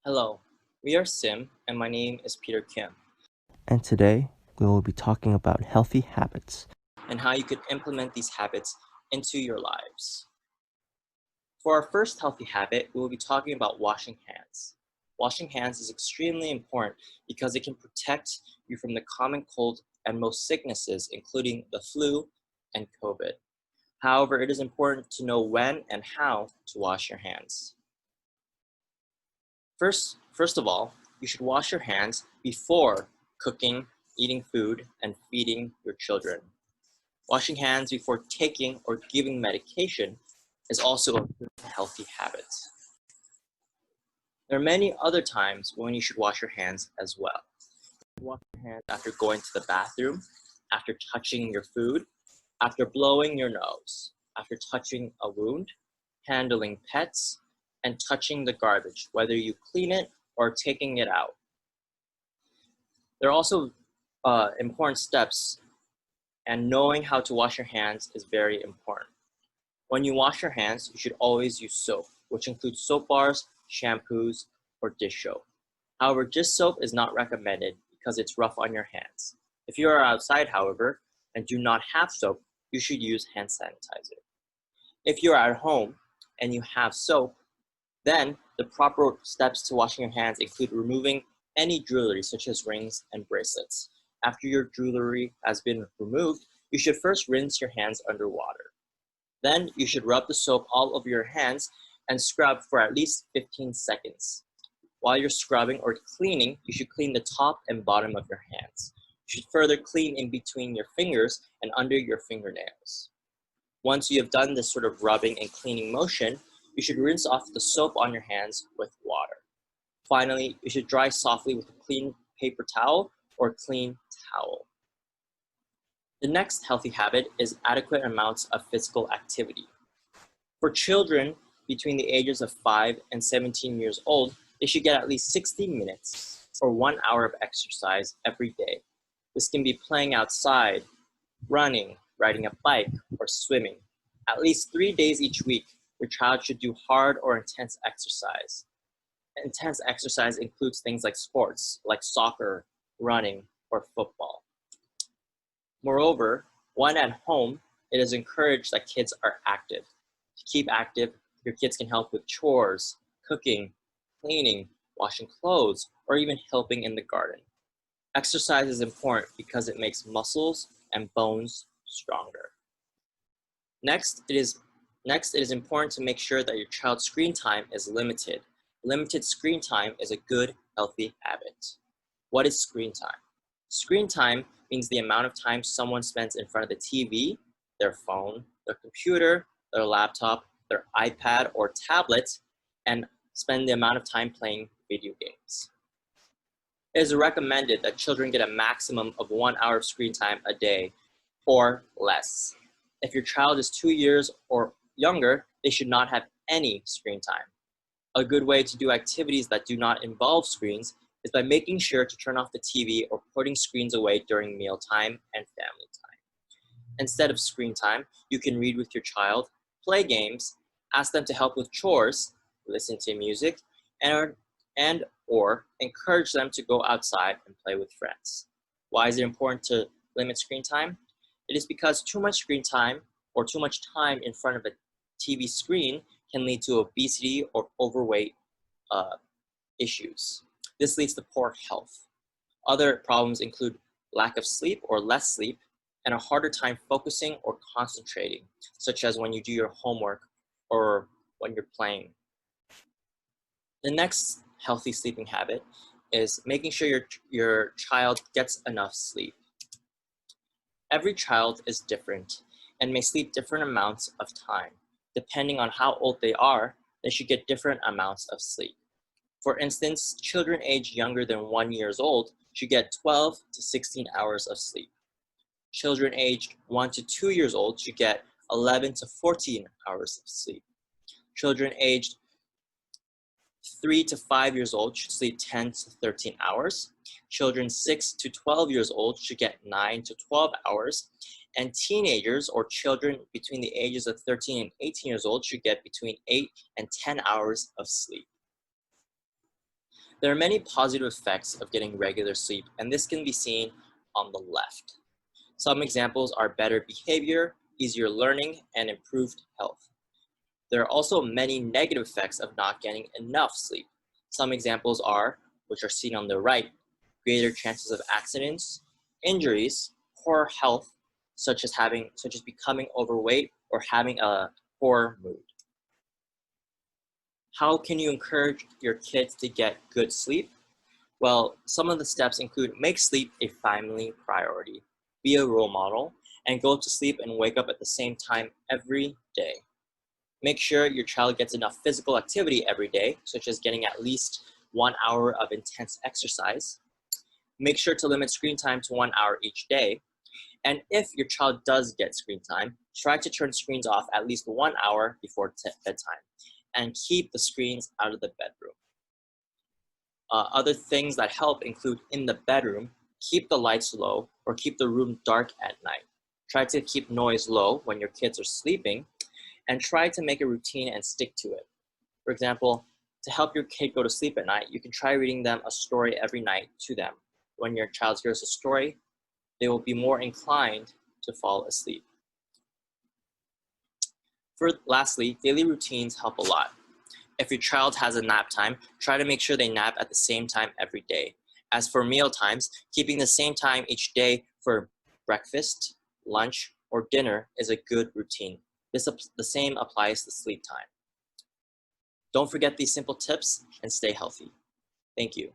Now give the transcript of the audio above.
Hello, we are Sim, and my name is Peter Kim, And today we will be talking about healthy habits. and how you could implement these habits into your lives. For our first healthy habit, we will be talking about washing hands. Washing hands is extremely important because it can protect you from the common cold and most sicknesses, including the flu and COVID. However, it is important to know when and how to wash your hands. First of all, you should wash your hands before cooking, eating food, and feeding your children. Washing hands before taking or giving medication is also a good healthy habit. There are many other times when you should wash your hands as well. Wash your hands after going to the bathroom, after touching your food, after blowing your nose, after touching a wound, handling pets, and touching the garbage, whether you clean it or taking it out. There are also important steps, and knowing how to wash your hands is very important. When you wash your hands, you should always use soap, which includes soap bars, shampoos, or dish soap. However, dish soap is not recommended because it's rough on your hands. If you are outside, however, and do not have soap, you should use hand sanitizer. If you are at home and you have soap, then the proper steps to washing your hands include removing any jewelry such as rings and bracelets. After your jewelry has been removed, you should first rinse your hands under water. Then you should rub the soap all over your hands and scrub for at least 15 seconds. While you're scrubbing or cleaning, you should clean the top and bottom of your hands. You should further clean in between your fingers and under your fingernails. Once you have done this sort of rubbing and cleaning motion, you should rinse off the soap on your hands with water. Finally, you should dry softly with a clean paper towel or clean towel. The next healthy habit is adequate amounts of physical activity. For children between the ages of 5 and 17 years old, they should get at least 60 minutes or 1 hour of exercise every day. This can be playing outside, running, riding a bike, or swimming. At least 3 days each week, your child should do hard or intense exercise. Intense exercise includes things like sports, like soccer, running, or football. Moreover, when at home, it is encouraged that kids are active. To keep active, your kids can help with chores, cooking, cleaning, washing clothes, or even helping in the garden. Exercise is important because it makes muscles and bones stronger. Next, it is important to make sure that your child's screen time is limited. Limited screen time is a good, healthy habit. What is screen time? Screen time means the amount of time someone spends in front of the TV, their phone, their computer, their laptop, their iPad or tablet, and spend the amount of time playing video games. It is recommended that children get a maximum of 1 hour of screen time a day or less. If your child is 2 years or younger, they should not have any screen time. A good way to do activities that do not involve screens is by making sure to turn off the TV or putting screens away during mealtime and family time. Instead of screen time, you can read with your child, play games, ask them to help with chores, listen to music, and, and or encourage them to go outside and play with friends. Why is it important to limit screen time? It is because too much screen time or too much time in front of a TV screen can lead to obesity or overweight issues. This leads to poor health. Other problems include lack of sleep or less sleep, and a harder time focusing or concentrating, such as when you do your homework or when you're playing. The next healthy sleeping habit is making sure your child gets enough sleep. Every child is different and may sleep different amounts of time. Depending on how old they are, they should get different amounts of sleep. For instance, children aged younger than 1 year old should get 12 to 16 hours of sleep. Children aged 1 to 2 years old should get 11 to 14 hours of sleep. Children aged 3 to 5 years old should sleep 10 to 13 hours. Children 6 to 12 years old should get 9 to 12 hours. And teenagers or children between the ages of 13 and 18 years old should get between 8 and 10 hours of sleep. There are many positive effects of getting regular sleep, and this can be seen on the left. Some examples are better behavior, easier learning, and improved health. There are also many negative effects of not getting enough sleep. Some examples are, which are seen on the right, greater chances of accidents, injuries, poor health, such as becoming overweight or having a poor mood. How can you encourage your kids to get good sleep? Well, some of the steps include make sleep a family priority, be a role model, and go to sleep and wake up at the same time every day. Make sure your child gets enough physical activity every day, such as getting at least 1 hour of intense exercise. Make sure to limit screen time to 1 hour each day. And if your child does get screen time, try to turn screens off at least 1 hour before bedtime and keep the screens out of the bedroom. Other things that help include in the bedroom, keep the lights low or keep the room dark at night. Try to keep noise low when your kids are sleeping and try to make a routine and stick to it. For example, to help your kid go to sleep at night, you can try reading them a story every night to them. When your child hears a story, they will be more inclined to fall asleep. Lastly, daily routines help a lot. If your child has a nap time, try to make sure they nap at the same time every day. As for meal times, keeping the same time each day for breakfast, lunch, or dinner is a good routine. The same applies to sleep time. Don't forget these simple tips and stay healthy. Thank you.